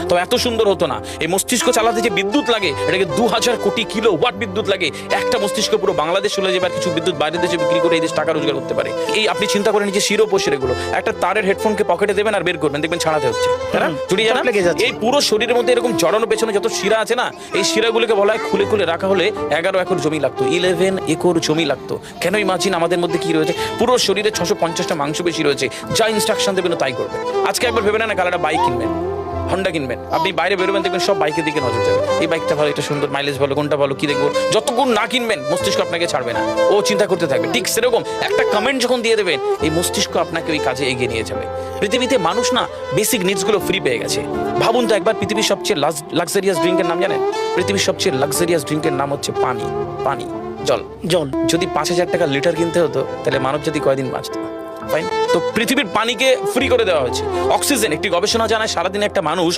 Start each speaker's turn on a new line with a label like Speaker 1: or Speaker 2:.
Speaker 1: তবে এত সুন্দর হতো না। এই মস্তিষ্ক চালাতে যে বিদ্যুৎ লাগে, এটাকে 2000 কোটি কিলো ওয়াট বিদ্যুৎ লাগে। একটা মস্তিষ্ক পুরো বাংলাদেশ চলে যাবে, আর কিছু বিদ্যুৎ বাইরের দেশে বিক্রি করে এই দেশ টাকা রোজগার করতে পারে। এই আপনি চিন্তা করেন যে শিরোপশিরাগুলো, একটা তারের হেডফোনকে পকেটে দেবেন আর বের করবেন, দেখবেন ছাড়াতে হচ্ছে, জড়িয়ে যান। এই পুরো শরীরের মধ্যে এরকম জড়ানো পেছনে যত শিরা আছে না, এই শিরাগুলোকে বলা হয় খুলে খুলে রাখা হলে 11 একর জমি লাগতো, 11 একর জমি লাগতো। কেন ইমাজিন আমাদের মধ্যে কি রয়েছে, পুরো শরীরে 650টা মাংসপেশি রয়েছে, যা ইনস্ট্রাকশন দেবেন তাই করবে। আজকে একবার ভেবে না কাল একটা বাইক কিনবেন, হন্ডা কিনবেন, আপনি বাইরে বেরোবেন দেখবেন সব বাইকের দিকে নজর যাবে, এই বাইকটা ভালো, এটা সুন্দর, মাইলেজ ভালো, কোনটা ভালো, কি দেখবো। যতক্ষণ না কিনবেন মস্তিষ্ক আপনাকে ছাড়বে না, ও চিন্তা করতে থাকবে। ঠিক সেরকম একটা কমেন্ট যখন দিয়ে দেবেন, এই মস্তিষ্ক আপনাকে ওই কাজে এগিয়ে নিয়ে যাবে। পৃথিবীতে মানুষ না বেসিক নিডসগুলো ফ্রি পেয়ে গেছে। ভাবুন তো একবার, পৃথিবীর সবচেয়ে লাক্সারিয়াস ড্রিঙ্কের নাম জানেন? পৃথিবীর সবচেয়ে লাক্সারিয়াস ড্রিঙ্কের নাম হচ্ছে পানি। পানি, জল। জল যদি 5000 টাকা লিটার কিনতে হতো, তাহলে মানব জাতি কয়দিন বাঁচতো? ফাইন। তো পৃথিবীর পানিকে ফ্রি করে দেওয়া হয়েছে। অক্সিজেন, একটি গবেষণা জানায় সারাদিনে একটা মানুষ